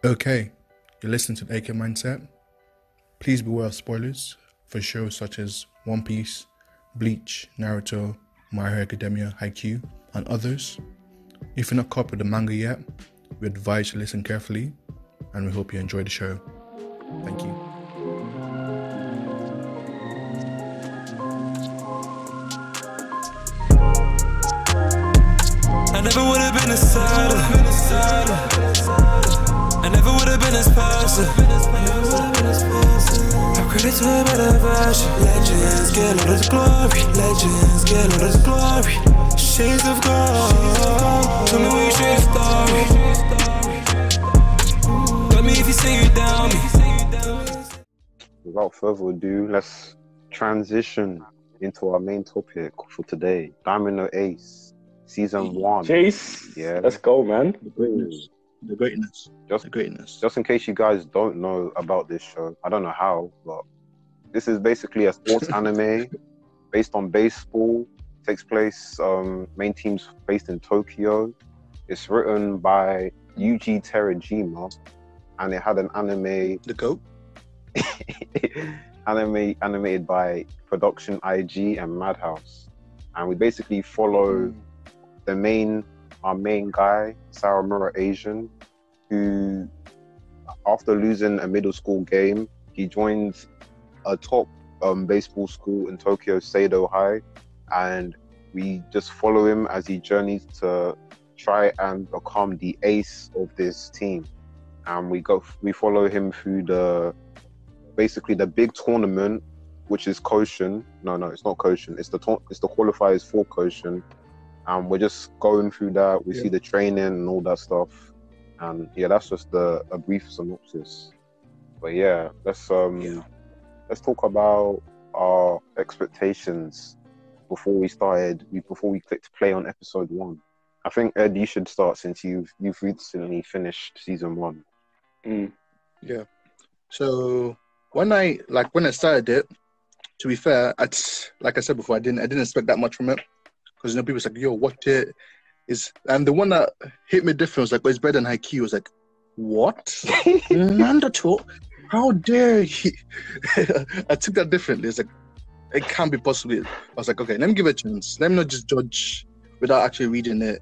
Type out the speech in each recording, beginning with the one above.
Okay, you're listening to the AK Mindset. Please beware of spoilers for shows such as One Piece, Bleach, Naruto, My Hero Academia, Haikyuu, and others. If you're not caught up with the manga yet, we advise you to listen carefully, and we hope you enjoy the show. Thank you. I never would have been a Seido. I never would have been this person. I credit to a better version. Legends get all of the glory. Legends get all of the glory. Shades of gold. Tell me where you share your story. Got me if you say you down me. Without further ado, let's transition into our main topic for today. Domino Ace, Season 1. Chase, Yeah. let's go, man. The greatness. Just in case you guys don't know about this show, I don't know how, but this is basically a sports anime based on baseball. Takes place, main team's based in Tokyo. It's written by Yuji Terajima, and it had an anime. The GOAT? Animated by Production IG and Madhouse, and we basically follow our main guy, Sawamura Asian, who, after losing a middle school game, he joins a top baseball school in Tokyo, Seido High, and we just follow him as he journeys to try and become the ace of this team. And we follow him through basically the big tournament, which is Koshin. No, it's not Koshin. It's the qualifiers for Koshin. And we're just going through that. We see the training and all that stuff. And yeah, that's just a brief synopsis. But yeah, let's talk about our expectations before we clicked play on episode 1. I think Ed, you should start since you've recently finished season 1. Yeah. So when I started it, to be fair, like I said before, I didn't expect that much from it, because people was like, "Yo, watch it." And the one that hit me different was like, "Oh, it's better than Haikyuu." I was like, "What? Nandato? How dare he?" I took that differently. It's like, it can't be possible. I was like, okay, let me give it a chance. Let me not just judge without actually reading it.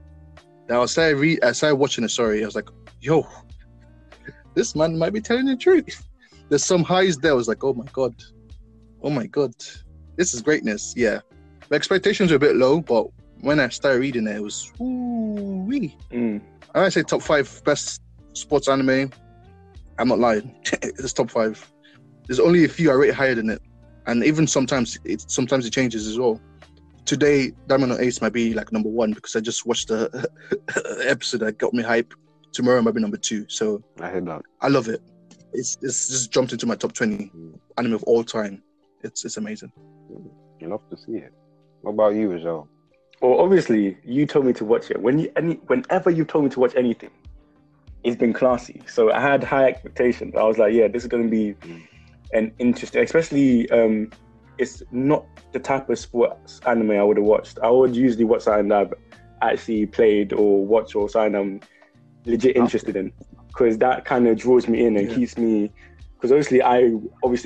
Then I started watching it. Sorry, I was like, "Yo, this man might be telling the truth." There's some highs there. I was like, oh my god, this is greatness. Yeah, the expectations were a bit low, but when I started reading it, it was ooh-wee. I might say top 5 best sports anime. I'm not lying. It's top 5. There's only a few I rate higher than it, and even sometimes it changes as well. Today, Domino Ace might be like number 1 because I just watched the episode that got me hype. Tomorrow might be number 2. So I heard that. I love it. It's just jumped into my top 20 anime of all time. It's amazing. You love to see it. What about you, Ajal? Well, obviously, you told me to watch it. Whenever you've told me to watch anything, it's been classy. So I had high expectations. I was like, yeah, this is going to be an interesting, especially it's not the type of sports anime I would have watched. I would usually watch something that I've actually played or watched, or something I'm legit interested in, because that kind of draws me in and keeps me, because obviously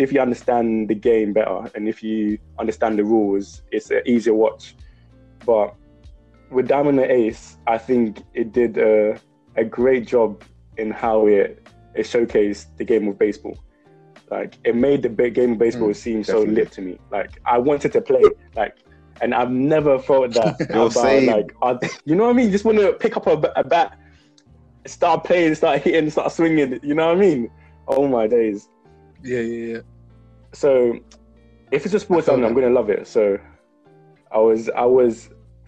if you understand the game better and if you understand the rules, it's an easier watch. But with Domino Ace, I think it did a great job in how it showcased the game of baseball. Like, it made the game of baseball seem so lit to me. Like, I wanted to play. Like, and I've never felt that about, you know what I mean? You just want to pick up a bat, start playing, start hitting, start swinging. You know what I mean? Oh my days. Yeah. So, if it's a sports anime, I'm gonna love it. So, I was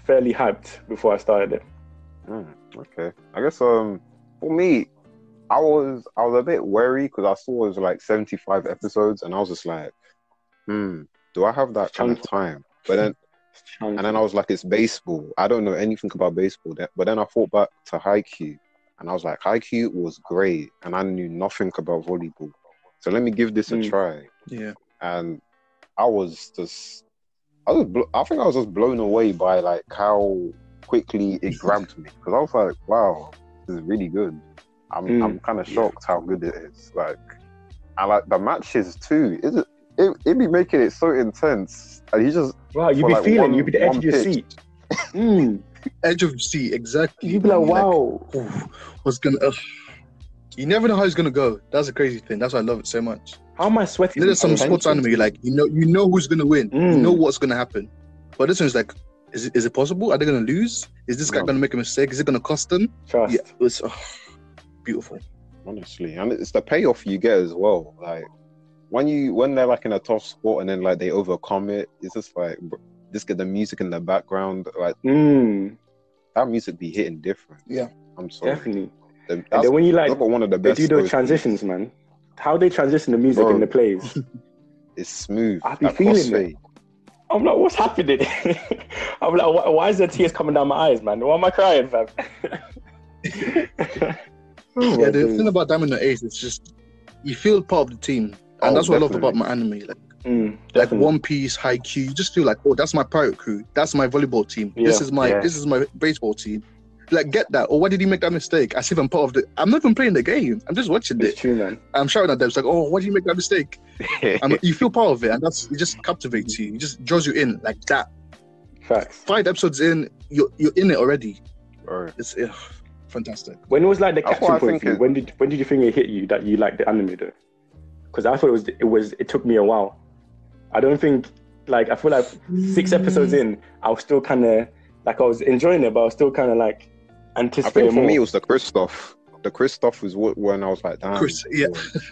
fairly hyped before I started it. Okay. I guess for me, I was a bit wary because I saw it was like 75 episodes, and I was just like, do I have that kind of time? But then, and then I was like, it's baseball. I don't know anything about baseball. But then I thought back to Haikyuu, and I was like, Haikyuu was great, and I knew nothing about volleyball. So let me give this a try. Yeah. And I think I was just blown away by like how quickly it grabbed me, because I was like, wow, this is really good. I'm kind of shocked how good it is. Like, I like the matches too. It be making it so intense, and you just you be like feeling, you be the edge of your seat. Edge of your seat, exactly. You be like, wow, what's gonna? You never know how it's gonna go. That's a crazy thing. That's why I love it so much. how am I sweating? There's some sports anime, like you know who's gonna win. You know what's gonna happen. But this one's like, is it possible? Are they gonna lose? Is this guy gonna make a mistake? Is it gonna cost them? Trust. Yeah, it's beautiful. Honestly, and it's the payoff you get as well. Like when they're like in a tough spot and then like they overcome it, it's just like just get the music in the background. Like that music be hitting different. Yeah, I'm sorry. Definitely. And then when you like one of the they best do those transitions, man. How they transition the music in the plays. It's smooth. I be feeling it. I'm like, what's happening? I'm like, why is there tears coming down my eyes, man? Why am I crying, fam? The thing about Diamond and Ace is just you feel part of the team, and that's what I love about my anime. Like One Piece, Haikyuu, you just feel like, oh, that's my pirate crew, that's my volleyball team, this is my baseball team. Like, get that? Or why did he make that mistake? As if I'm part of the. I'm not even playing the game. I'm just watching it. It's true, man. I'm shouting at them. It's like, oh, why did you make that mistake? You feel part of it, and it just captivates you. It just draws you in like that. Facts. 5 episodes in, you're in it already. Right. It's fantastic. When was like the catching point for you? When did you think it hit you that you liked the anime though? Because I thought it took me a while. I don't think I feel like 6 episodes in, I was still kind of like I was enjoying it, but I was still kind of like anticipating. I think for me it was the Chris stuff. The Chris stuff was when I was like, damn. Chris, yeah.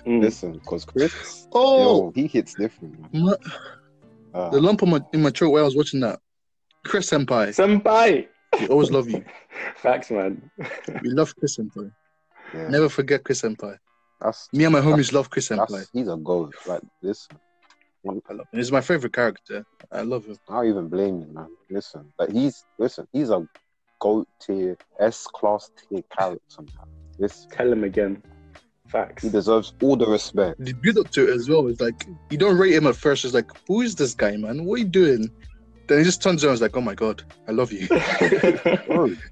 Listen, because Chris, he hits different. Man. The lump in my throat while I was watching that. Chris Senpai. We always love you. Facts, man. We love Chris Senpai. Yeah. Never forget Chris Senpai. Me and my homies love Chris Senpai. He's a goat. Like this. I love him. He's my favorite character. I love him. I don't even blame him, man. Listen, he's a GOAT tier, S-class tier character, man. Tell him again. Facts. He deserves all the respect. The build up to it as well is like, you don't rate him at first. It's like, who is this guy, man? What are you doing? Then he just turns around and is like, oh my God, I love you.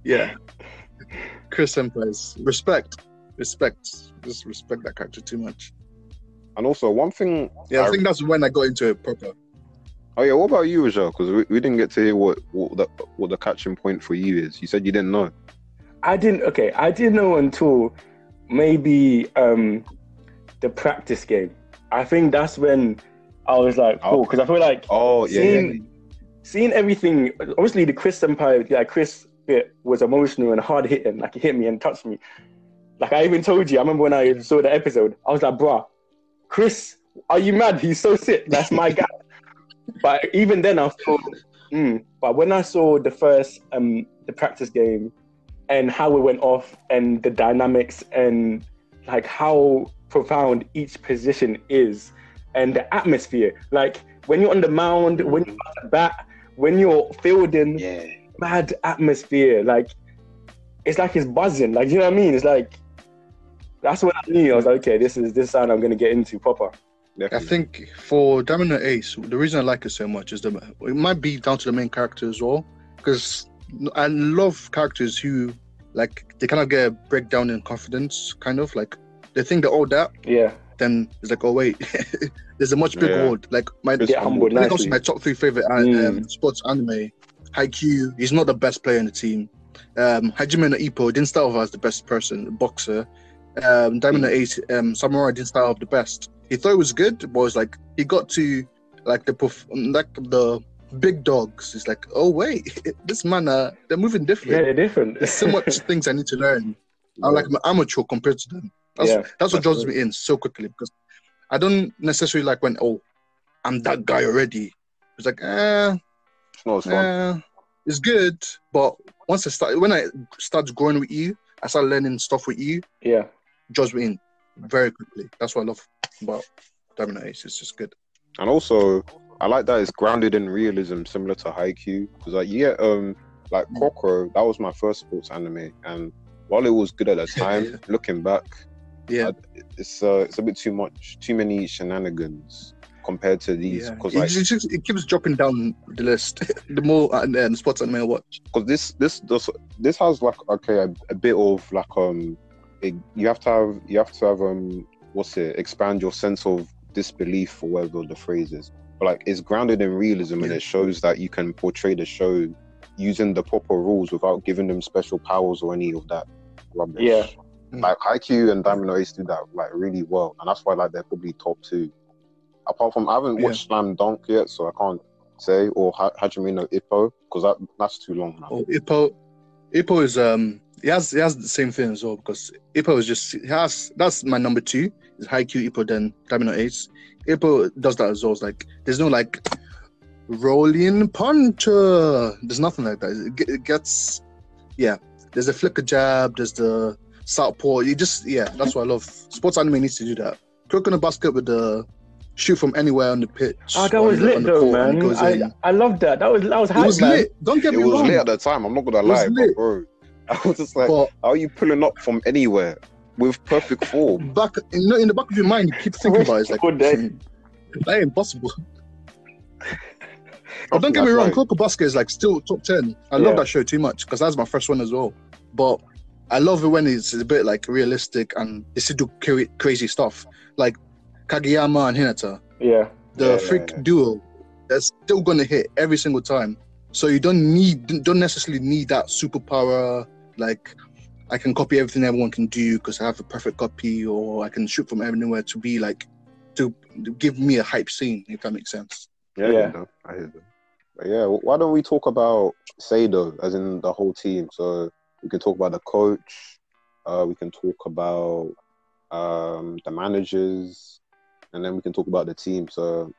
Yeah. Chris Senpai's respect. Just respect that character too much. And also, one thing... Yeah, I think that's when I got into it proper. Oh yeah, what about you, Ajay? Because we didn't get to hear what the catching point for you is. You said you didn't know. I didn't know until maybe the practice game. I think that's when I was like, cool, because I feel like seeing everything, obviously the Chris Senpai, Chris bit was emotional and hard hitting, like it hit me and touched me. Like I even told you, I remember when I saw the episode, I was like, bruh, Chris, are you mad? He's so sick. That's my guy. But even then I thought, but when I saw the first the practice game and how it went off and the dynamics and like how profound each position is and the atmosphere, like when you're on the mound, when you're at the bat, when you're fielding, mad atmosphere, like it's like it's buzzing, like you know what I mean? It's like that's when I knew I was like, okay, this sound I'm gonna get into proper. Definitely. I think for Diamond and Ace, the reason I like it so much is it might be down to the main character as well, because I love characters who like they kind of get a breakdown in confidence, kind of like they think they're all that. Yeah. Then it's like, oh wait, there's a much bigger world. Like when it comes to my top 3 favorite sports anime, Haikyuu, he's not the best player in the team. Hajime no Ippo didn't start off as the best boxer. Diamond and Ace, Sawamura didn't start off the best. He thought it was good, but it was like he got to like the big dogs. It's like, oh wait, this man, they're moving different. Yeah, they're different. There's so much things I need to learn. I'm like an amateur compared to them. That's what draws me in so quickly, because I don't necessarily like when I'm that guy already. It's like it's good, but when I start growing with you, I start learning stuff with you. Yeah, draws me in very quickly. That's what I love about Diamond and Ace. It's just good. And also, I like that it's grounded in realism, similar to Haikyuu. Because like Kokoro, that was my first sports anime, and while it was good at the time, looking back, it's a bit too many shenanigans compared to these. Because it keeps dropping down the list the more sports anime I watch. Because this has like a bit of like you have to have expand your sense of disbelief, or whatever the phrase is. But like, it's grounded in realism, and it shows that you can portray the show using the proper rules without giving them special powers or any of that rubbish. Yeah. Like Haikyuu and Diamond Ace do that like really well, and that's why like they're probably top 2. Apart from, I haven't watched Slam Dunk yet, so I can't say, or Hajime no Ippo, because that's too long now. Oh, Ippo is he has the same thing as well, because Ippo is just that's my number 2 is Haikyuu, Ippo, then Diamond Ace. Ippo does that as well. It's like there's no like rolling puncher. There's nothing like that. It gets There's a flicker jab. There's the southpaw. That's what I love. Sports anime needs to do that. Quick on the basket with the shoot from anywhere on the pitch. Oh, that was lit though, man. I loved that. That was hype, it was man. lit. Don't get me wrong. It was lit at the time. I'm not gonna lie, but bro, I was just like, how are you pulling up from anywhere with perfect form? Back in the back of your mind, you keep thinking about it. It's like that ain't possible. But don't get me wrong, Coco Basket is like still top 10. I love that show too much because that's my first one as well. But I love it when it's a bit like realistic and they still do crazy stuff like Kageyama and Hinata. Yeah. The freak duo, that's still gonna hit every single time. So you don't necessarily need that superpower. Like I can copy everything everyone can do because I have a perfect copy, or I can shoot from anywhere to be like to give me a hype scene, if that makes sense. I hear them. But yeah, why don't we talk about Seido, as in the whole team? So we can talk about the coach, we can talk about the managers, and then we can talk about the team. So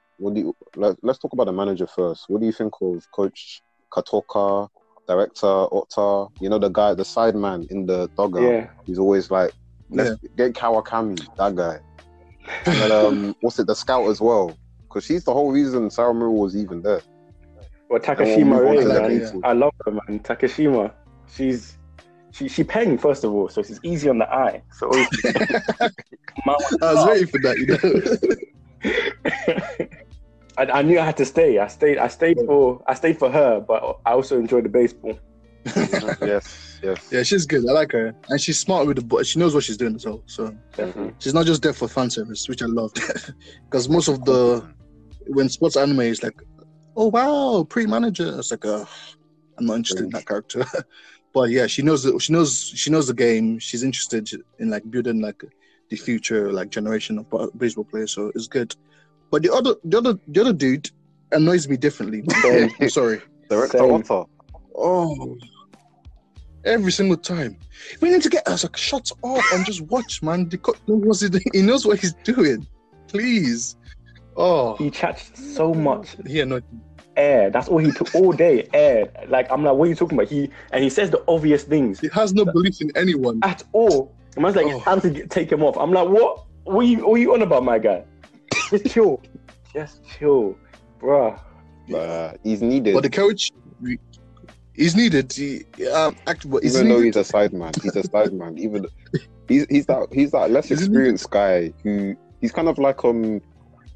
let's talk about the manager first. What do you think of Coach Katoka, Director Ota? You know, the guy, the side man in the dugout. Yeah. He's always like, let's get Kawakami, that guy. And then, the scout as well? Because she's the whole reason Sawamura was even there. Well, Takashima, man. I love her, man. Takashima, she peng first of all, so she's easy on the eye. So I was waiting for that, you know. I knew I had to stay. I stayed for her, but I also enjoyed the baseball. Yes. Yeah, she's good. I like her, and she's smart with the ball. She knows what she's doing as well. So she's not just there for fan service, which I loved. Because most of when sports anime is like, oh wow, pre-manager, it's like, I'm not interested in that character. But yeah, she knows the game. She's interested in like building like the future like generation of baseball players. So it's good. But the other dude annoys me differently. I'm sorry. Director Ota. Oh, every single time. We need to get us like shut up and just watch, man. He knows what he's doing. Please. Oh, he chats so much. He annoyed me. Air. That's all he took all day. Air. Like I'm like, what are you talking about? He says the obvious things. He has no belief in anyone at all. The man's like, it's time to take him off. I'm like, what? What are you on about, my guy? Just chill. Just chill, bruh. He's needed. But the coach, he's needed. Even though he's a side man, Even he's that less experienced guy who he's kind of like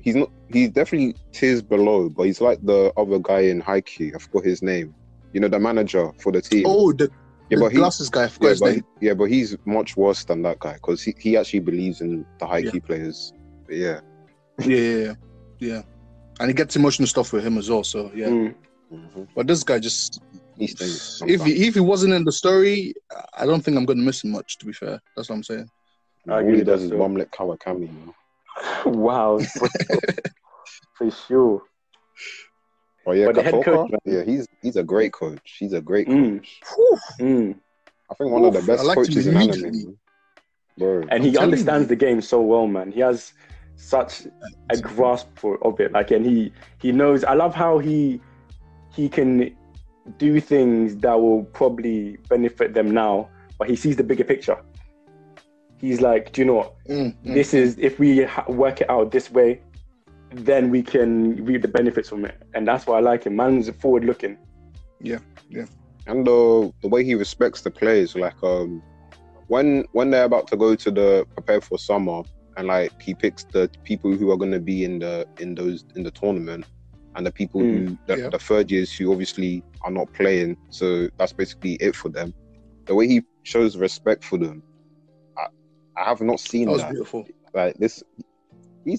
he's definitely tiers below, but he's like the other guy in Haikyuu. I forgot his name. You know, the manager for the team. Oh, the glasses guy. I forgot his name. But he's much worse than that guy because he actually believes in the Haikyuu players. But yeah. And he gets emotional stuff with him as well. So yeah. Mm-hmm. But this guy just if he wasn't in the story, I don't think I'm going to miss him much. To be fair, that's what I'm saying. All he does is Wamlet Kawakami. You know? Wow, for sure. Oh yeah, the head coach, he's a great coach. He's a great coach. I think one of the best coaches in anime. Bro, and he understands the game so well, man. He has such a grasp of it. Like, and he knows. I love how he can do things that will probably benefit them now, but he sees the bigger picture. He's like, do you know what? This is, if we work it out this way, then we can reap the benefits from it. And that's why I like him. Man's forward looking. Yeah. And the way he respects the players, like when they're about to go to prepare for summer, and like he picks the people who are going to be in the tournament, and the people the third years who obviously are not playing. So that's basically it for them. The way he shows respect for them, I have not seen That was that. beautiful. Like this, he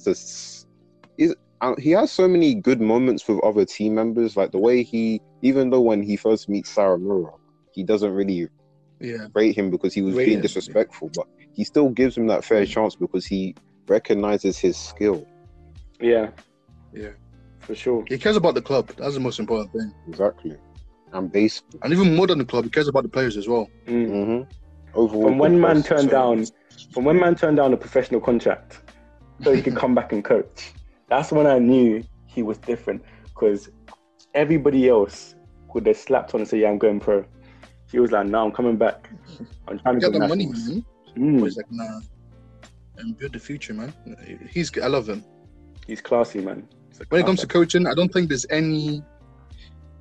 has so many good moments with other team members. Like the way even though when he first meets Sawamura, he doesn't really rate him because he was being disrespectful, but he still gives him that fair chance because he recognizes his skill. Yeah, Yeah, for sure. he cares about the club. That's the most important thing. Exactly. And even more than the club, he cares about the players as well. Overall, From when man turned down a professional contract, so he could come back and coach. That's when I knew he was different, because everybody else would have slapped on and say, "Yeah, I'm going pro." He was like, "No, I'm coming back. I'm trying to get go the money, nationals." man. He's like, "Nah, and build the future, man." I love him. He's classy, man. When it comes to coaching, I don't think there's any.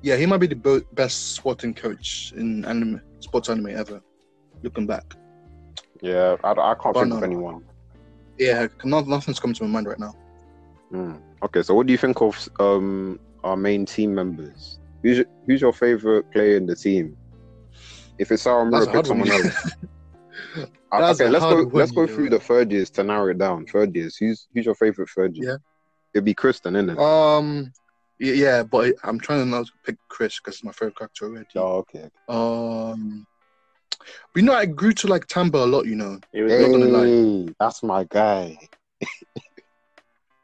Yeah, he might be the best sporting coach in sports anime ever. Looking back. Yeah, I can't think of anyone. Yeah, nothing's coming to my mind right now. Okay, so what do you think of our main team members? Who's your favorite player in the team? If it's Sawamura, pick someone else. Okay, let's go through the third years to narrow it down. Third years, who's your favorite third year? Yeah, it'd be Kristen, isn't it? Yeah, but I'm trying to not pick Chris because it's my favorite character already. Oh, okay. But I grew to like Tamba a lot. Not gonna lie. That's my guy.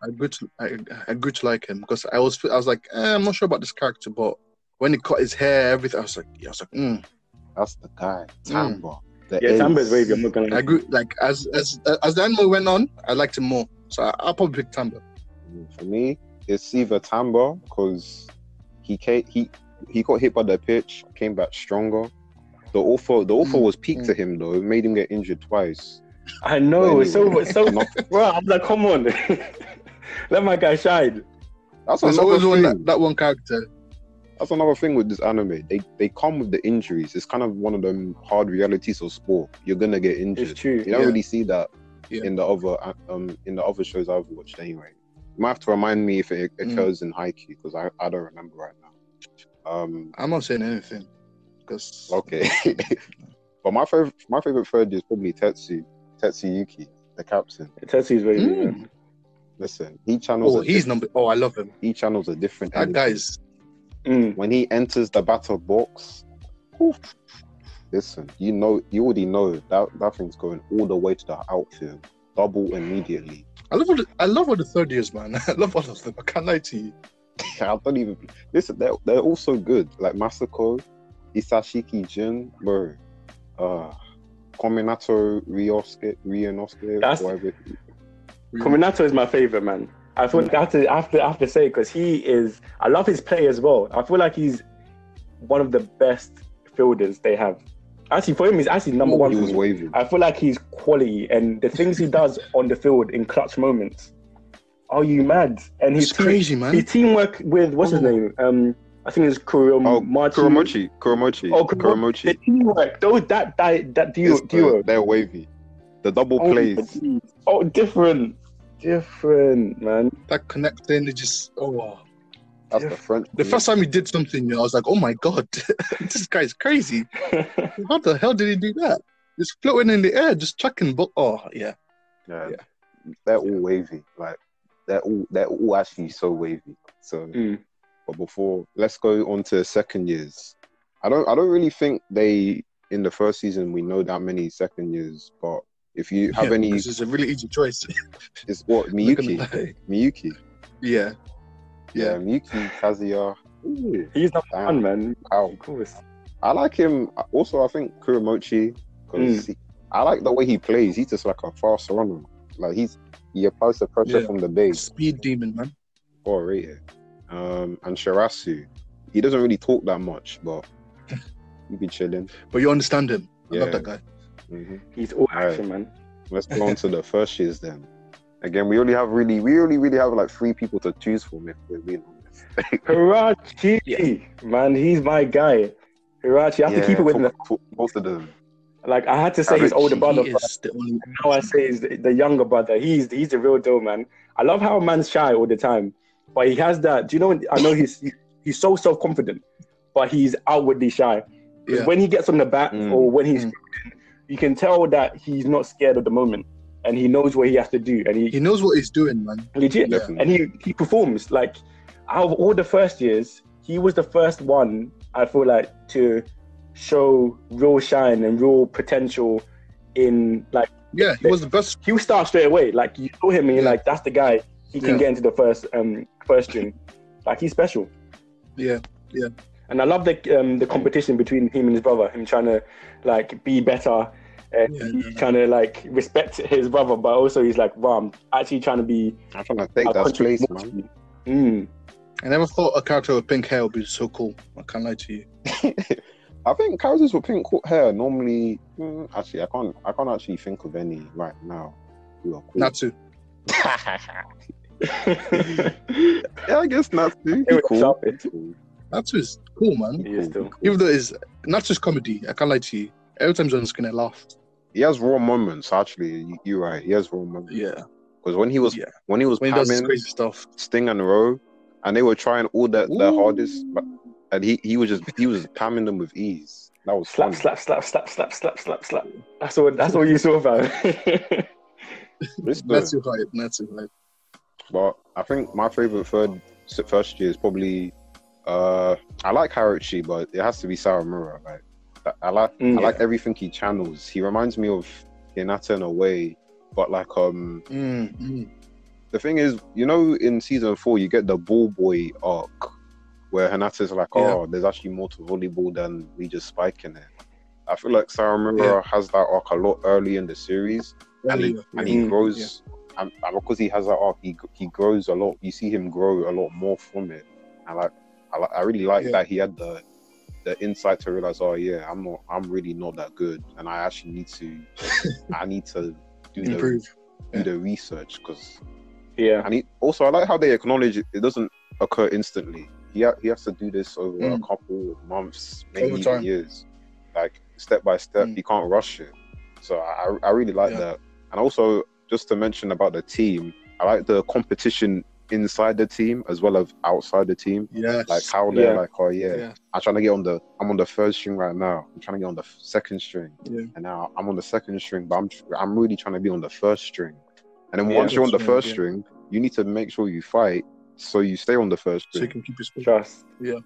I grew to like him because I was like, I'm not sure about this character, but when he cut his hair, everything, I was like, that's the guy, Tamba. Tamba is very good. I'm not gonna lie. I grew like as the anime went on, I liked him more, so I'll probably pick Tamba. For me, it's either Tamba because he got hit by the pitch, came back stronger. The offer was peak to him though. It made him get injured twice. I know. Anyway. So bro, I'm like, come on. Let my guy shine. There's always that one character. That's another thing with this anime. They come with the injuries. It's kind of one of them hard realities of sport. You're gonna get injured. It's true. You don't really see that in the other shows I've watched anyway. You might have to remind me if it occurs in RAICHI because I don't remember right now. I'm not saying anything because okay. But my favorite third is probably Tetsuyuki, the captain. Tetsu's very good. Listen, he channels. I love him. He channels a different. That guy's. When he enters the battle box, listen, you already know that thing's going all the way to the outfield, double immediately. I love all the third years, man. I love all of them. I can't lie to you. I don't even listen. They're all so good. Like Masako, Isashiki Jin, bro. Kominato Ryunosuke. Kominato is my favorite, man. I feel like I have to say because I love his play as well. I feel like he's one of the best fielders they have. Actually, for him, he's actually number one. He was wavy. I feel like he's quality and the things he does on the field in clutch moments. Are you mad? And he's crazy, man. His teamwork with what's his name? I think it's Kuromochi. The teamwork, that duo. They're wavy. The double plays. Oh, different, man. That connecting, it just That's the French. The first time he did something, I was like, oh my god, this guy's crazy. How the hell did he do that? Just floating in the air, just chucking. Yeah. They're all wavy. Like they're all actually so wavy. So, but before, let's go on to second years. I don't really think in the first season we know that many second years, but if you have any, this is a really easy choice. It's what Miyuki. Yeah, Miyuki, Kazuya. Ooh, he's number one, man. Wow. Of course. I like him. Also, I think Kuromochi because I like the way he plays. He's just like a fast runner. Like he applies the pressure from the base. Speed demon, man. Oh, right. And Shirasu, he doesn't really talk that much, but he be chilling. But you understand him. I love that guy. Mm-hmm. He's all action, man. Let's go on to the first years then. Again, we only have like 3 people to choose from if we're being honest. Hirachi, man, he's my guy. Hirachi, I have to keep it with both of them. Like I had to say his older brother, now I say the younger brother. He's the real deal, man. I love how a man's shy all the time, but he has that. Do you know? I know he's so self-confident, but he's outwardly shy. When he gets on the bat or when he's you can tell that he's not scared of the moment, and he knows what he has to do, and He knows what he's doing, man. legit, Yeah. and he performs. Like, out of all the first years, he was the first one, I feel like, to show real shine and real potential in, like, Yeah, he was the best. he would start straight away. Like, you saw him and you're like, that's the guy. He can Yeah. get into the first string. Like, he's special. Yeah. And I love the competition between him and his brother, him trying to, like, be better, and he's trying to, like, respect his brother, but also he's like, wow, I'm actually trying to be... I'm trying to take I'll that contribute place, more to man. you. I never thought a character with pink hair would be so cool. I can't lie to you. I think characters with pink hair normally. Actually, I can't actually think of any right now who are cool. Natsu. Yeah, I guess Natsu. It was Cool. sharp. Cool. Natsu's cool, man. He is still. Even though it's Natsu's comedy, I can't lie to you. Every time he's on screen, I laugh. He has raw moments. Actually, you're right. He has raw moments. Yeah. Because when he was When he does his pamming crazy stuff. Sting and Rowe, and they were trying all the hardest, and he was pamming them with ease. That was Slap, fun. slap. That's all you saw, fam. It's good. Natsu hype. But I think my favorite first year is probably I like RAICHI, but it has to be Sawamura. Like I like everything he channels. He reminds me of Hinata in a way, but like the thing is, you know, in season 4 you get the ball boy arc where Hinata's like, there's actually more to volleyball than we just spiking it. I feel like Sawamura has that arc a lot early in the series, and he grows. And because he has that arc, he grows a lot. You see him grow a lot more from it. And I really like that he had the insight to realize, I'm really not that good, and I actually need to do the research, because and I like how they acknowledge it doesn't occur instantly. He has to do this over a couple of months, maybe even years, like step by step. You can't rush it. So I really like that. And also, just to mention about the team, I like the competition inside the team as well as outside the team. Yes. Like how they're like, I'm trying to get I'm on the third string right now. I'm trying to get on the second string. Yeah. And now I'm on the second string, but I'm really trying to be on the first string. And then once you're on the first string, you need to make sure you fight so you stay on the first string. So you can keep your spot. Trust. Yeah.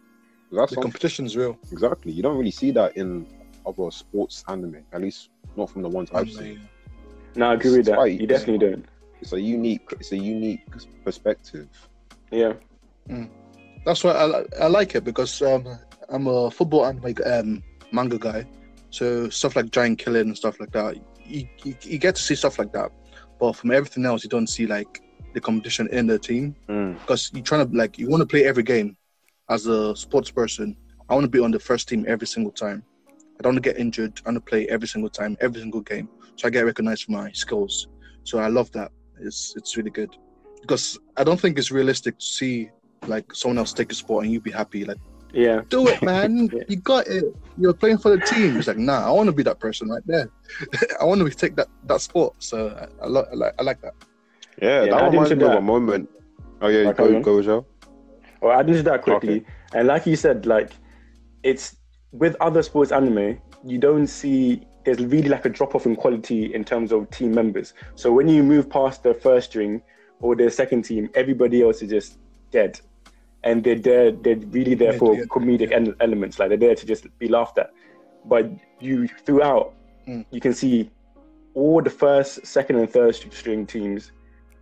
That's the competition's real. Exactly. You don't really see that in other sports anime, at least not from the ones I've seen. No, I agree with that. You definitely don't. It's a unique perspective. Yeah. That's why I like it, because I'm a football anime manga guy, so stuff like giant killing and stuff like that, you get to see stuff like that, but from everything else you don't see like the competition in the team, because you're trying to you want to play every game. As a sports person, I want to be on the first team every single time. I don't want to get injured. I want to play every single time, every single game, so I get recognized for my skills. So I love that. It's really good, because I don't think it's realistic to see like someone else take a spot and you be happy. Like, do it, man. You got it. You're playing for the team. It's like, nah, I want to be that person right there. I want to take that spot. So I like that. Yeah, that reminds me of a moment. Oh yeah, go, Joe. Well, I'll do that quickly. Okay. And like you said, like, it's with other sports anime, you don't see there's really like a drop off in quality in terms of team members. So when you move past the first string or the second team, everybody else is just dead, and they're really there for comedic elements. Like, they're there to just be laughed at. But you throughout, you can see all the first, second, and third string teams.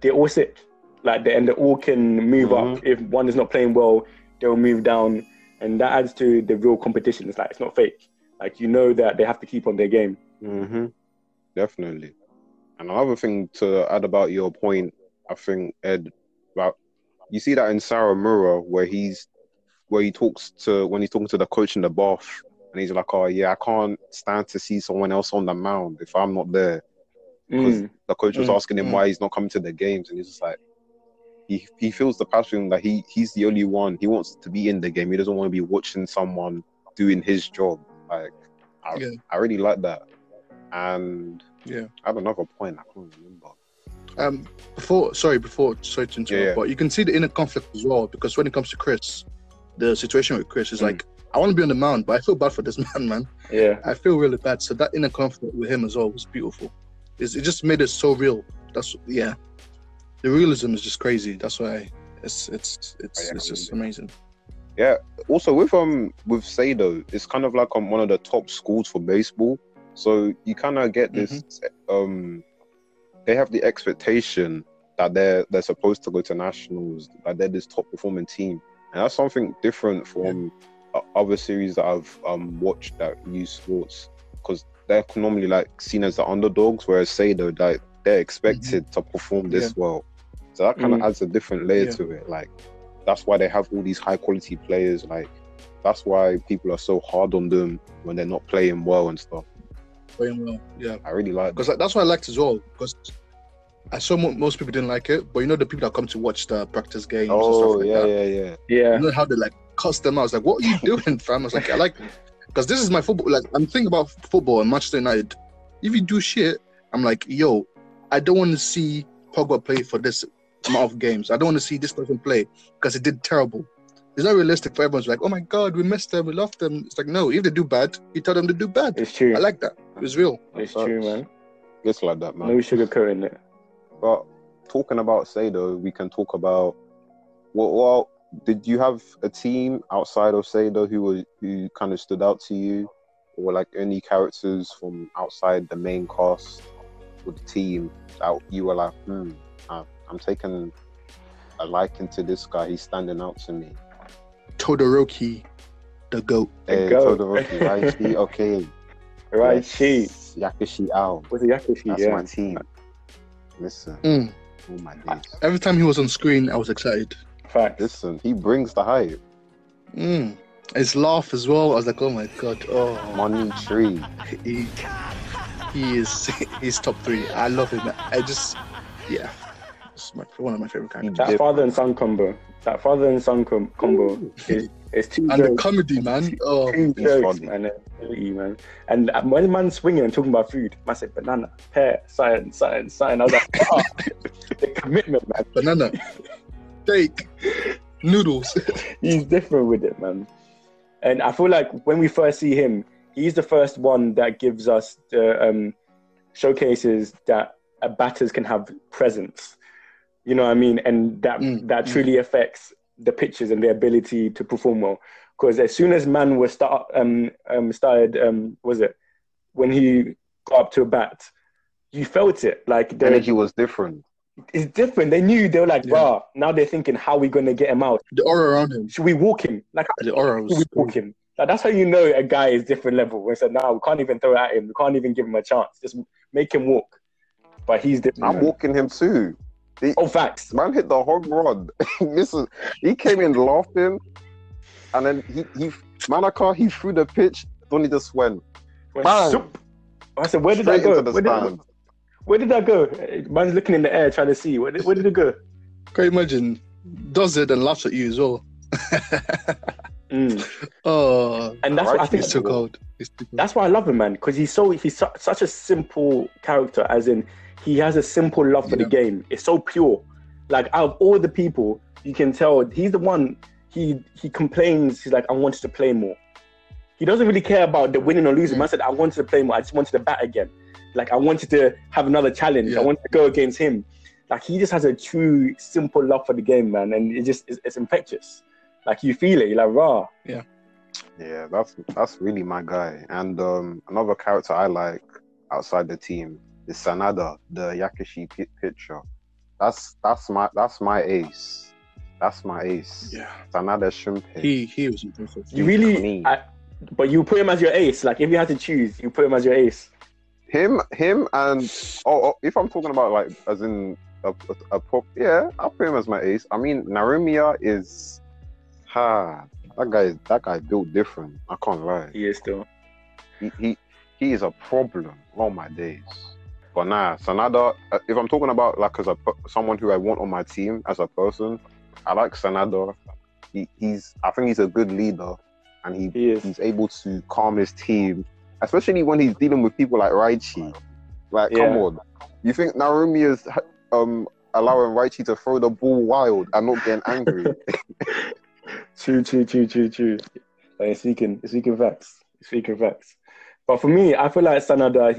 They all sit and they all can move up. If one is not playing well, they'll move down, and that adds to the real competition. It's like, it's not fake. Like, you know that they have to keep on their game. Definitely. And another thing to add about your point, I think, Ed, about you see that in Sawamura where he's talking to the coach in the bath, and he's like, I can't stand to see someone else on the mound if I'm not there. Because the coach was asking him why he's not coming to the games, and he's just like, he feels the passion that he's the only one. He wants to be in the game. He doesn't want to be watching someone doing his job. Like, I really like that. And I have another point I can't remember. Sorry to interrupt, but you can see the inner conflict as well, because when it comes to Chris, the situation with Chris is like, I want to be on the mound, but I feel bad for this man. Yeah. I feel really bad. So that inner conflict with him as well was beautiful. It just made it so real. The realism is just crazy. That's why it's just amazing. Yeah. Also with Seido, it's kind of like one of the top schools for baseball. So you kind of get this. They have the expectation that they're supposed to go to nationals, that they're this top performing team, and that's something different from other series that I've watched that use sports, because they're normally like seen as the underdogs, whereas Seido, like, they're expected to perform this well. So that kind of adds a different layer to it. Like, that's why they have all these high quality players. Like, that's why people are so hard on them when they're not playing well and stuff. Playing well, yeah. I really like because that's what I liked as well. Because I saw most people didn't like it, but you know the people that come to watch the practice games and stuff like that. Yeah. You know how they like cuss them out. I was like, "What are you doing, fam?" I was like, "I like," because this is my football. Like, I'm thinking about football and Manchester United. If you do shit, I'm like, "Yo, I don't want to see Pogba play for this amount of games. I don't want to see this person play because it did terrible." It's not realistic for everyone's like, "Oh my god, we missed them, we loved them." It's like, no, if they do bad, you tell them to do bad. It's true. I like that. It's real. It's true, man. It's like that, man. No sugarcoating it. But talking about Seido, we can talk about well, did you have a team outside of Seido who kind of stood out to you, or like any characters from outside the main cast of the team that you were like, I'm taking a liking to this guy, he's standing out to me? Todoroki, the GOAT. Hey, Todoroki, Raichi, okay. Raichi. Yes. Yakushi Ao. Was it Yakushi? That's my team. Listen. Oh my days. Every time he was on screen, I was excited. Fact. Listen, he brings the hype. His laugh as well. I was like, oh my god. Oh, Money Tree. He's top 3. I love him. It's one of my favorite characters. That father and son combo. is too. And the comedy, man. Oh, two jokes, man. Man. And when man swinging and talking about food, man said banana, pear, science. I was like, the commitment, man. Banana, steak, noodles. He's different with it, man. And I feel like when we first see him, he's the first one that gives us the showcases that batters can have presence. You know what I mean? And that truly affects the pitches and their ability to perform well. Because as soon as man was started, when he got up to a bat, you felt it. Like the energy was different. It's different. They knew, they were like, wow, now they're thinking, how are we going to get him out? The aura around him. Should we walk him? Like, the aura was... should we walk him? Like, that's how you know a guy is different level. We said, no, we can't even throw it at him. We can't even give him a chance. Just make him walk. But he's different. I'm walking him too. Facts. Man hit the home run. Listen, he came in laughing, and then he threw the pitch. Donny just went. Bang. I said, where did that go? Where did that go? Man's looking in the air trying to see. Where did it go? Can you imagine? Does it and laughs at you as well. Oh, and that's what I think. He's so cold. That's why I love him, man. Because he's such a simple character. As in, he has a simple love for the game. It's so pure. Like, out of all the people, you can tell he's the one. He complains. He's like, I wanted to play more. He doesn't really care about the winning or losing. Man said, I wanted to play more. I just wanted to bat again. Like, I wanted to have another challenge. I wanted to go against him. Like, he just has a true, simple love for the game, man. And it's infectious. Like, you feel it. You're like, rah. Yeah. Yeah, that's really my guy. And another character I like outside the team is Sanada, the Yakushi pitcher. That's my ace. That's my ace. Yeah. Sanada Shunpei. He was impressive. You really... but you put him as your ace. Like, if you had to choose, you put him as your ace. Him, and if I'm talking about like as in a pop, I'll put him as my ace. I mean, Narumiya is, that guy built different. I can't lie. He is still. He is a problem. Oh my days. But nah, Sanada. If I'm talking about like as someone who I want on my team as a person, I like Sanada. I think he's a good leader, and he's able to calm his team. Especially when he's dealing with people like Raichi. Like, come on. You think Narumi is allowing Raichi to throw the ball wild and not getting angry? True. Like, speaking facts. But for me, I feel like Sanada,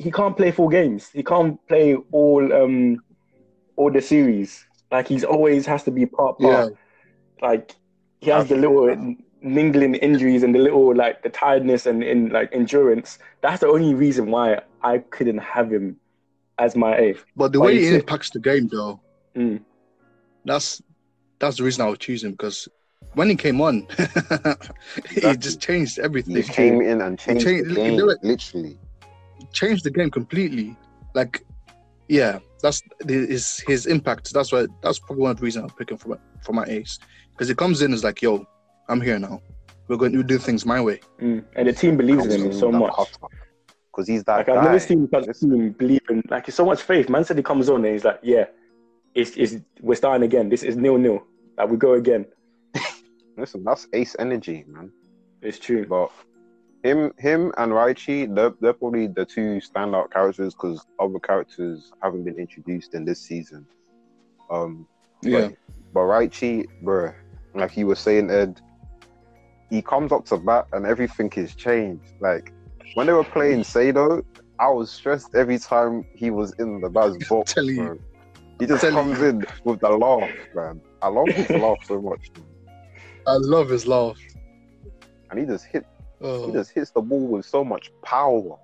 he can't play full games. He can't play all the series. Like he's always has to be part. Yeah. Like he has the little niggling injuries and the little like the tiredness and in like endurance. That's the only reason why I couldn't have him as my eighth. But the way he impacts the game, though, Mm. that's the reason I would choose him, because when he came on, he just changed everything. He came in and changed the game, literally. Changed the game completely. Like, yeah, that's his impact. That's probably one of the reasons I'll pick him for my ace, because he comes in as like, yo, I'm here now. We're going to do things my way. And the team believes in him so much. Because he's that like, guy. I've never seen the team believe in, like, it's so much faith. Man said he comes on and he's like, yeah, we're starting again. This is 0-0. Like, we go again. Listen, that's ace energy, man. It's true. But him and Raichi, they're probably the two standout characters, because other characters haven't been introduced in this season. Yeah. But Raichi, bro, like you were saying, Ed, he comes up to bat and everything is changed. Like, when they were playing Seido, I was stressed every time he was in the bat's box, bro. He just comes in with the laugh, man. I love his laugh so much. I love his laugh. And he just hits the ball with so much power.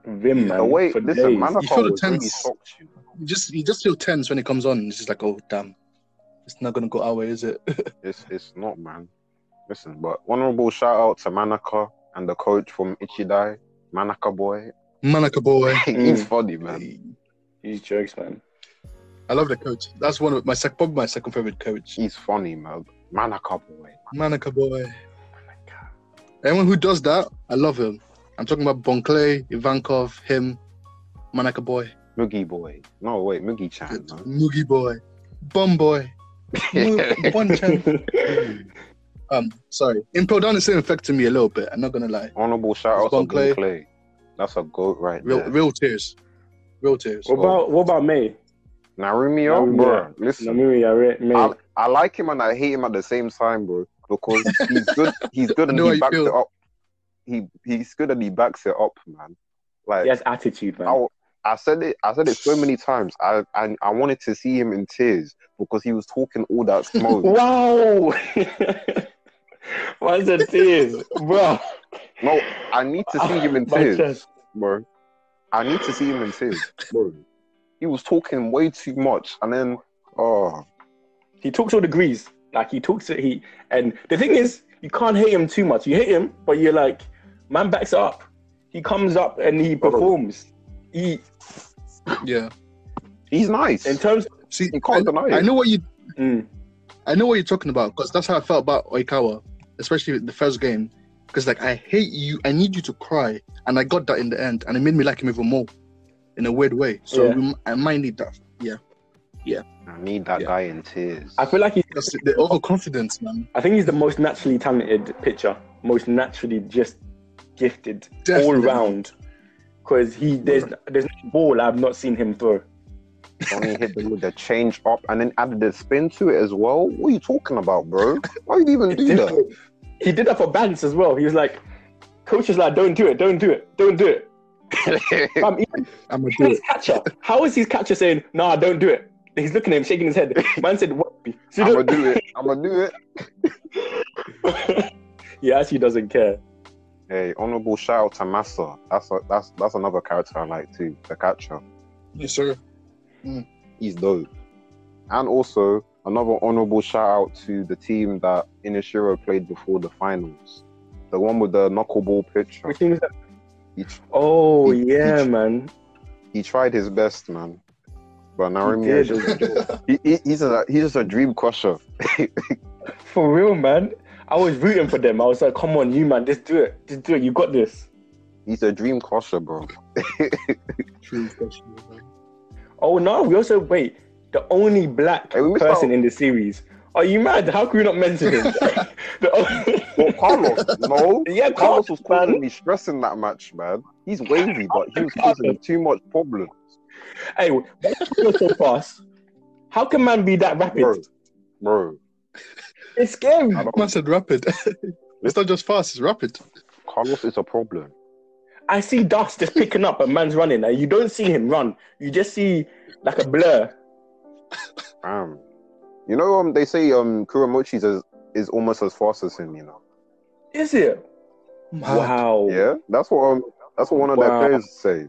Vim, man. The way, for listen, days. Manaka You feel the was really tense. shocked you. You just feel tense when it comes on. It's just like, oh, damn. It's not going to go our way, is it? It's not, man. Listen, but honorable shout out to Manaka and the coach from Ichidai, Manaka boy. Manaka boy. He's funny, man. He's jokes, man. I love the coach. That's one of probably my second favorite coach. He's funny, man. Manaka boy. Manaka boy. Anyone who does that, I love him. I'm talking about Bonclay, Ivankov, him, Manaka boy. Moogie boy. No, wait, Moogie Chan, man. Moogie boy. Bum boy. Bon Chan. Sorry. Impel Down is still affecting me a little bit. I'm not gonna lie. Honorable shout out to Bonclay. Bonclay. That's a goat right there. Real tears. Real tears. What about May? Narumio, bro. Listen, May. I like him and I hate him at the same time, bro. Because he's good. He's good and he backs it up. He's good and he backs it up, man. Like, he has attitude, man. I said it so many times. I wanted to see him in tears because he was talking all that smoke. Wow. Why is it tears, bro? No, I need to see him in tears, bro. I need to see him in tears, bro. He was talking way too much, and then he talks all degrees. Like he talks it. And the thing is, you can't hate him too much. You hate him, but you're like, man backs up. He comes up and he performs. He's nice. In terms, see, you can't deny it. I know what you're talking about, because that's how I felt about Oikawa, especially the first game. Because like, I hate you, I need you to cry, and I got that in the end, and it made me like him even more, in a weird way. So I might need that. Yeah. I need that guy in tears. I feel like he's the overconfidence, man. I think he's the most naturally talented pitcher, most naturally just gifted all round. Because there's no ball I've not seen him throw. Only hit them with the change up and then added the spin to it as well. What are you talking about, bro? Why would you even do that? He did that for Bance as well. He was like, coach is like, don't do it. I'm gonna do it. Catcher. How is his catcher saying, nah, don't do it? He's looking at him, shaking his head. Man said, what? I'm gonna do it. He actually doesn't care. Hey, honorable shout out to Massa. That's another character I like too, the catcher. Yes, sir. He's dope. And also another honorable shout out to the team that Inishiro played before the finals. The one with the knuckleball pitcher. Which team is that? Man. He tried his best, man. But Narumi, he's just a dream crusher. For real, man. I was rooting for them. I was like, come on, you man, just do it. You got this. He's a dream crusher, bro. Dream crusher, man. Oh no, we also the only black person in the series. Are you mad? How can we not mention him? Well, Carlos, no. Yeah, Carlos was causing me stress in that match, man. He's wavy, but he was causing too much problems. Hey, you're so fast. How can man be that rapid? Bro. It's scary. Man said rapid. It's not just fast, it's rapid. Carlos is a problem. I see dust just picking up, a man's running, and you don't see him run. You just see like a blur. You know, they say Kuramochi's is almost as fast as him. You know. Is it? Mad. Wow. Yeah, that's what one of their players say.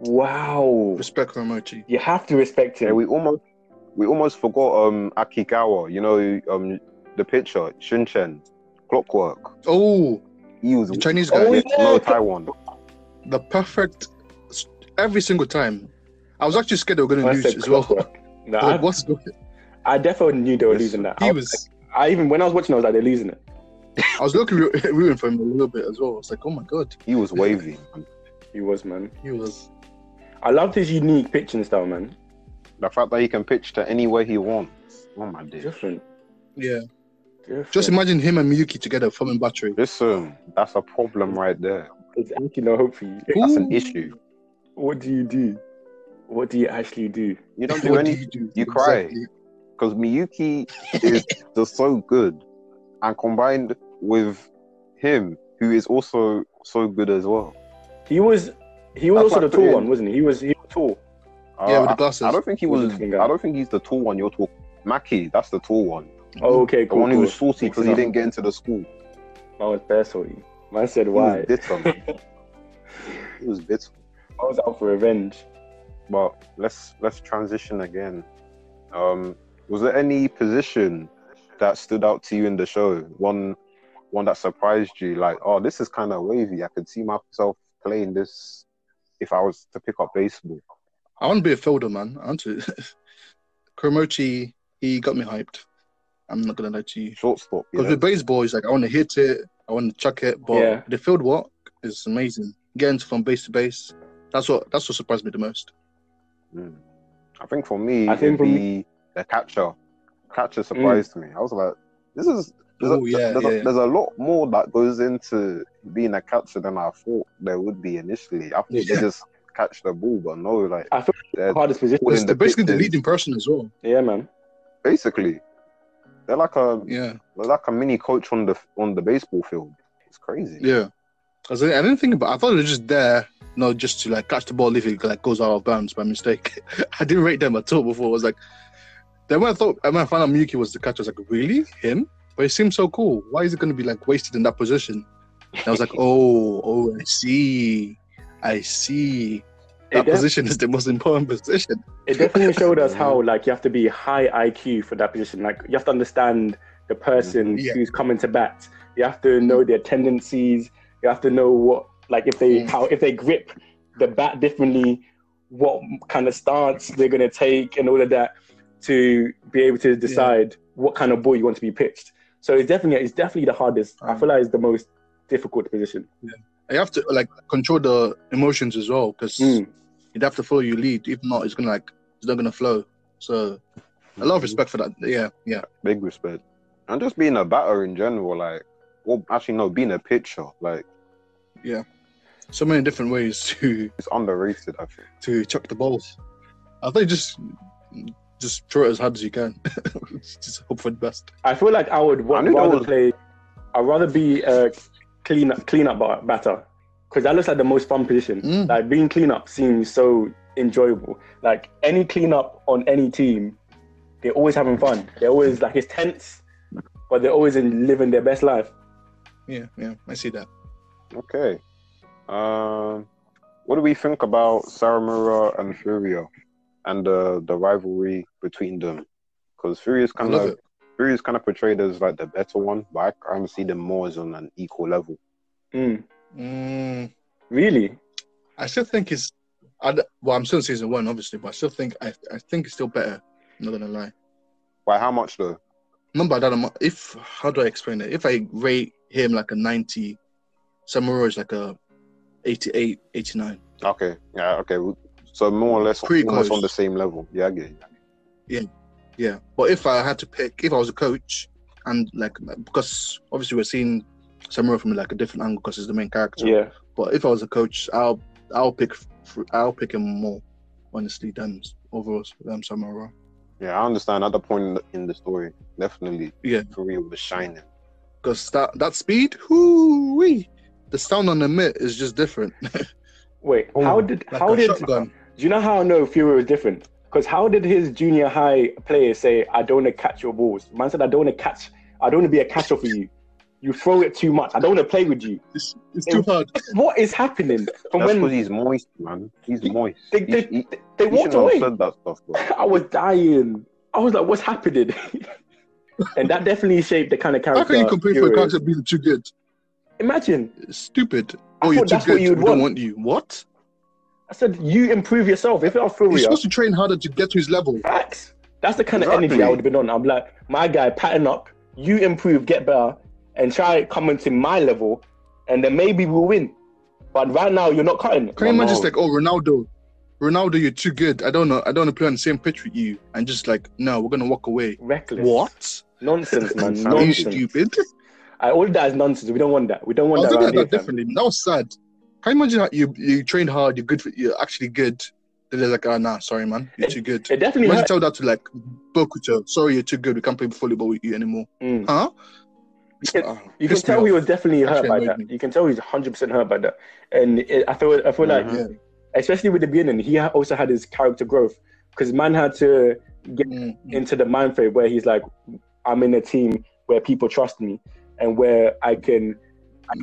Wow. Respect Kuramochi. You have to respect him. Yeah, we almost forgot Akigawa. You know, the pitcher Shunchen, Clockwork. Oh, He was the Chinese guy. Oh, yeah. no Taiwan. The perfect every single time. I was actually scared they were going to lose as well. No, Like, what's going? I definitely knew they were losing that. I even when I was watching, I was like, they're losing it. I was rooting for him a little bit as well. I was like, oh my god, He was wavy. He was, man. he was. I loved his unique pitching style, man. The fact that he can pitch to any way he wants. Oh my days. Different. Yeah. Different. Just imagine him and Miyuki together forming battery. Listen, that's a problem right there. There's actually no hope for you. That's an Ooh. issue. What do you do? What do you actually do? You don't do What do anything. do? You cry. Exactly. Because Miyuki is just so good, and combined with him, who is also so good as well. He was That's also like the tall putting- one, wasn't he? He was tall. Yeah, with the glasses. I don't think he With was. the finger. I don't think he's the tall one. You're talking. Maki, that's the tall one. Oh, okay, The cool. one who was cool. saucy because he didn't get into the school. I was bare salty. Man said He why? was bitter, man. He was bitter. I was out for revenge. But let's transition again. Was there any position that stood out to you in the show? One that surprised you, like, oh, this is kind of wavy. I could see myself playing this if I was to pick up baseball. I want to be a fielder, man. I want to. Kuramochi, he got me hyped. I'm not gonna lie to you. Shortstop, Because yeah. with baseball, it's like I want to hit it, I want to chuck it, but Yeah. the field work is amazing. Getting from base to base, that's what surprised me the most. I think for me, I think it'd for be the catcher. Catcher surprised me. I was like, there's a lot more that goes into being a catcher than I thought there would be initially. I thought they just catch the ball, but no, like I feel they're the hardest position. pulling They're basically the pitches. leading person as well. Yeah, man. Basically, they're like a mini coach on the baseball field. It's crazy. Yeah. Because I didn't think about. I thought they were just there, just to like catch the ball if it like goes out of bounds by mistake. I didn't rate them at all before. I was like, then when I found out Miyuki was the catcher, I was like, really, him? But it seems so cool. Why is it going to be like wasted in that position? And I was like, oh, I see. That position is the most important position. It definitely showed us how like you have to be high IQ for that position. Like you have to understand the person who's coming to bat. You have to know their tendencies. You have to know what, like if they grip the bat differently, what kind of stance they're gonna take and all of that to be able to decide what kind of ball you want to be pitched. So it's definitely the hardest. I feel like it's the most difficult position. Yeah. You have to like control the emotions as well, because you'd have to follow your lead. If not, it's not gonna flow. So a lot of respect for that. Yeah. Big respect. And just being a batter in general, like, well, actually no, being a pitcher, like, yeah. So many different ways to it's underrated, I think. to chuck the balls. I think just throw it as hard as you can. Just hope for the best. I feel like I would I'd rather be a clean-up batter, because that looks like the most fun position. Like being clean-up seems so enjoyable. Like any clean-up on any team, they're always having fun. They're always like, it's tense, but they're always living their best life. Yeah, I see that. Okay. What do we think about Sawamura and Furuya and the rivalry between them? Because Furuya's kind of portrayed as like the better one, but I kind of see them more as on an equal level. Really? I still think I'm still in season 1, obviously, but I still think I think it's still better. I'm not gonna lie. By how much though? Not by that amount. How do I explain it? If I rate him like a 90, Sawamura is like a 88, 89. Okay. Yeah. Okay. So more or less Pretty almost close. on the same level. Yeah, I get it. Yeah. But if I had to pick, if I was a coach, and like, because obviously we're seeing Sawamura from like a different angle because he's the main character. Yeah. But if I was a coach, I'll pick him more, honestly, than overall Sawamura. Yeah, I understand. At the point in the story, definitely. Yeah. Furuya was shining. Because that speed, whoo-wee. the sound on the mitt is just different. Wait, Like how a did? shotgun. Do you know how I know Fury was different? Because how did his junior high players say, "I don't want to catch your balls"? Man said, "I don't want to be a catcher for you. You throw it too much. I don't want to play with you." It's too hard. What is happening? From That's when because he's moist, man. He's moist. they He walked shouldn't have away. said that stuff, bro. I was dying. I was like, "What's happening?" And that definitely shaped the kind of character. How can you complain for a Fury is. character being too good? Imagine. It's stupid. I Oh, you're thought too that's what good. you would We don't want. want you. What? I said, "You improve yourself." If it was You're Furuya, supposed to train harder to get to his level. facts. That's the kind of energy Exactly. I would have been on. I'm like, my guy, pattern up. You improve, get better, and try come into my level, and then maybe we'll win. But right now, you're not cutting it. Can you imagine just no. like, oh, Ronaldo, you're too good. I don't want to play on the same pitch with you. And just like, no, we're gonna walk away. Reckless. What? Nonsense, man. Are you Nonsense. stupid? All of that is nonsense. We don't want that. We don't I want was that looking around at here, that fam. differently. That was sad. Can you imagine how you trained hard, you're actually good. Then they're like, oh, nah, sorry, man. You're too good. It definitely Imagine hurt. tell that to like Bokuto. Sorry, you're too good. We can't play volleyball with you anymore. Mm. Huh? You can, Oh, you can pissed me tell he off. was definitely hurt Actually by annoyed that. me. You can tell he's 100% hurt by that. And I feel like, Yeah. especially with the beginning, he also had his character growth because man had to get into the mind frame where he's like, I'm in a team where people trust me and where I can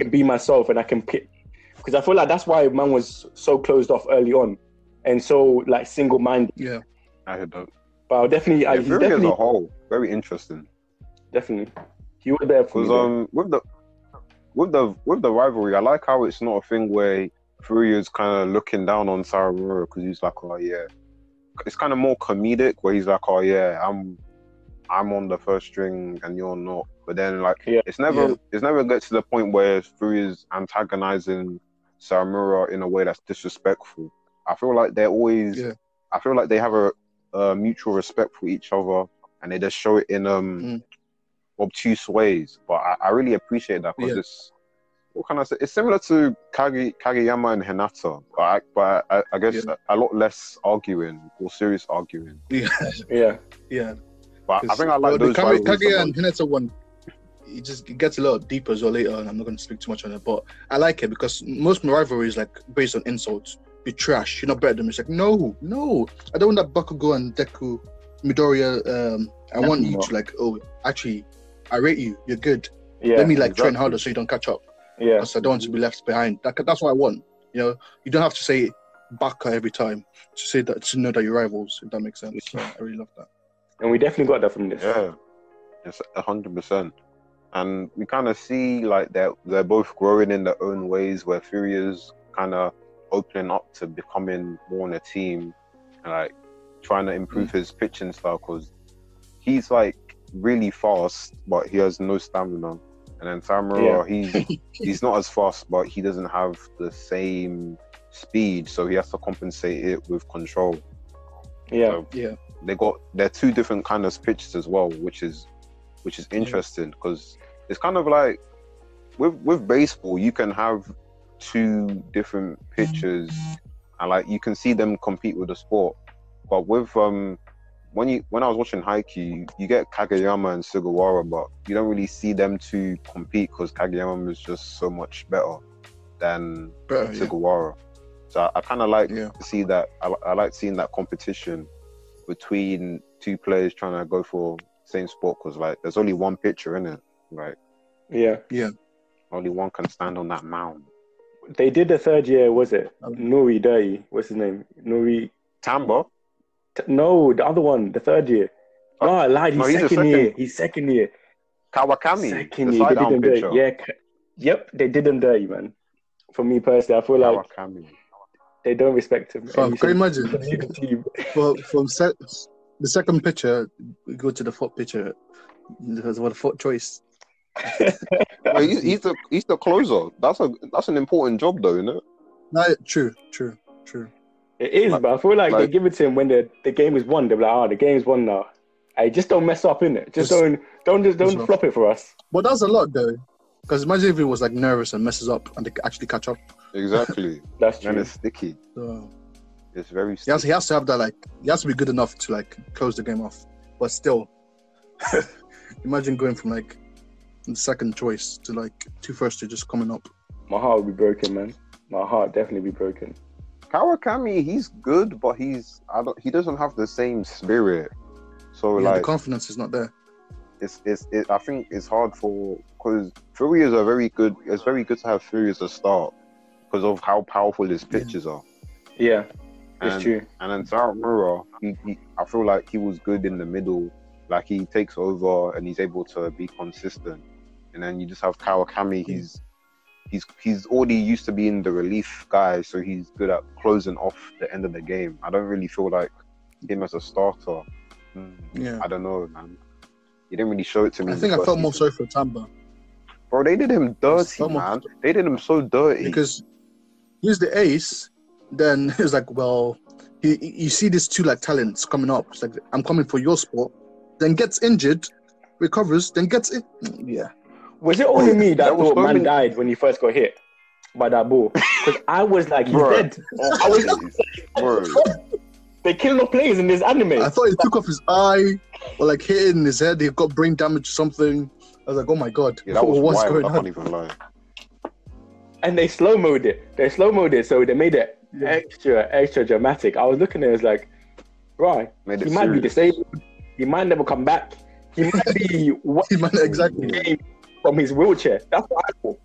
be myself and I can pick. Because I feel like that's why man was so closed off early on and so like single-minded. Yeah. I heard that. But I'll definitely, Yeah, he's Fury definitely, as a whole, very interesting. definitely, he was there for me. Because with the rivalry, I like how it's not a thing where Fury is kind of looking down on Sawamura because he's like, oh yeah, it's kind of more comedic where he's like, oh yeah, I'm on the first string and you're not. But then like it's never gets to the point where Fury is antagonizing Sawamura in a way that's disrespectful. I feel like they're always. Yeah. I feel like they have a mutual respect for each other, and they just show it in obtuse ways. But I really appreciate that because it's, what can I say? It's similar to Kageyama and Hinata, but I guess a lot less arguing or serious arguing. Yeah. But I think I like those rivalries so Kaguya and much. Hinata one. It gets a lot deeper as well later, and I'm not going to speak too much on it. But I like it because most of my rivalries like based on insults. You're trash. You're not better than me. It's like no. I don't want that Bakugo and Deku, Midoriya. I want you to like, oh, actually, I rate you. You're good. Yeah, Let me like train harder so you don't catch up. Yeah, Because I don't want to be left behind. That's what I want. You know, you don't have to say Baka every time to say that to know that you're rivals. If that makes sense. So I really love that. and we definitely got that from this. Yeah, it's 100%. And we kind of see like they're both growing in their own ways. Where Fury is kind of opening up to becoming more on a team and like trying to improve his pitching style because he's like really fast, but he has no stamina. And then Sawamura, he's not as fast, but he doesn't have the same speed, so he has to compensate it with control. Yeah, So they're two different kind of pitches as well, which is interesting because it's kind of like with baseball, you can have two different pitches and like you can see them compete with the sport. But with when I was watching RAICHI, you get Kageyama and Sugawara, but you don't really see them two compete because Kageyama is just so much better than Sugawara. So I kind of like to see that. I like seeing that competition between two players trying to go for same sport because like there's only one pitcher in it, right? Yeah. Only one can stand on that mound. They did the third year, was it? Nori Daiya, what's his name? Nori Tamba? No, the other one, the third year. No, I lied. He's second year. He's second year. Kawakami. Second year. They did them dirty. Yeah. Yep, they did them dirty, man. For me personally, I feel like Kawakami. they don't respect him. Can you imagine? Leave the team. The second picture, we go to the fourth picture. There's what a fourth choice. Well, he's the closer. That's an important job, though, isn't it? No, true. It is, but I feel like they give it to him when the game is won. They're like, the game's won now. Hey, just don't mess up, innit? Don't flop it for us. But that's a lot, though. Because imagine if he was like nervous and messes up and they actually catch up. Exactly. That's true. And it's sticky. So, It's very sticky. he has to have that, like, he has to be good enough to like close the game off. But still, imagine going from like the second choice to like two first to just coming up. My heart would be broken, man. My heart definitely be broken. Kawakami, he's good, but he doesn't have the same spirit. So Yeah, like the confidence is not there. I think it's hard because Furuya is very good. It's very good to have Furuya as a start because of how powerful his pitches are. Yeah, it's true. And then Sawamura, I feel like he was good in the middle. Like he takes over and he's able to be consistent. And then you just have Kawakami. He's already used to being the relief guy, so he's good at closing off the end of the game. I don't really feel like him as a starter. Yeah, I don't know, man. You didn't really show it to me. I think I felt more sorry for Tamba. Bro, they did him dirty, man. They did him so dirty. Because he's the ace, then it's like, well, you see these two like talents coming up. It's like, I'm coming for your spot. Then gets injured, recovers, then gets it. Yeah. Was it only me that thought man died when he first got hit by that ball? Because I was like, he's dead. I was bro. They kill no players in this anime. I thought he took off his eye or like hit it in his head. He got brain damage or something. I was like, oh my god, yeah, that was what's wild. going I on? can't even lie. And they slow-moed it. So they made it extra dramatic. I was looking at it, like, right, he might be disabled. He might never come back. He might be exactly from his wheelchair. That's what I thought.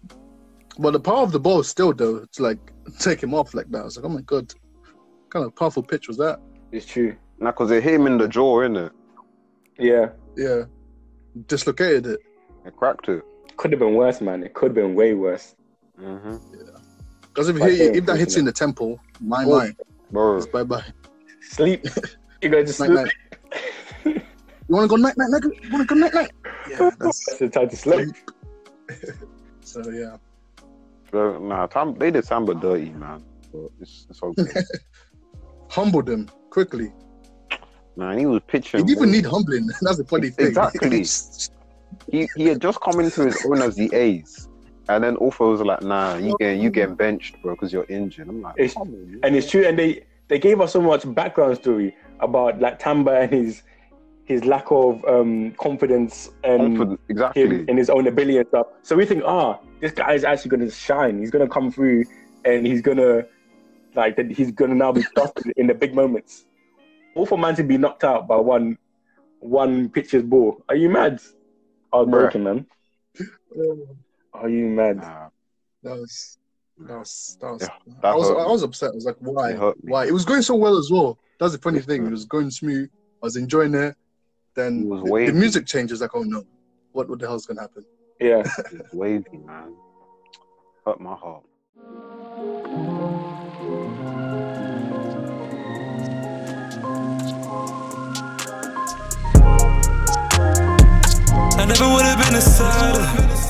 But the power of the ball still, though, to like take him off like that. I was like, oh my god, what kind of powerful pitch was that? It's true. Nah, because it hit him in the jaw, innit? Yeah. Yeah. Dislocated it. It cracked it. Could have been worse, man. It could have been way worse. Mm-hmm. Yeah. Because if that hits you in the temple, my, bro, it's bye-bye. Sleep. You go to sleep. Night. You want to go night? You want to go night? Yeah, that's the time to sleep. So, yeah. Bro, nah, they did Tamba dirty, man. But it's okay. Humbled him quickly. Man, he was pitching. He didn't even need humbling. That's the funny thing. Exactly. he had just come into his own as the ace. And then Alpha was like, nah, you getting benched, bro, because you're injured. I'm like, and it's true. And they gave us so much background story about like Tamba and his lack of confidence and exactly in his own ability and stuff. So we think, this guy is actually going to shine. He's going to come through, and he's going to now be trusted in the big moments. All for man to be knocked out by one pitcher's ball. Are you mad? I was broken, man. Are you mad? That was. I was upset. I was like, why? Why? It was going so well as well. That's the funny thing. It was going smooth. I was enjoying it. Then the music changes. Like, oh no, what the hell's gonna happen? Yeah, it's wavy, man. Hurt my heart. I never would have been a Seido.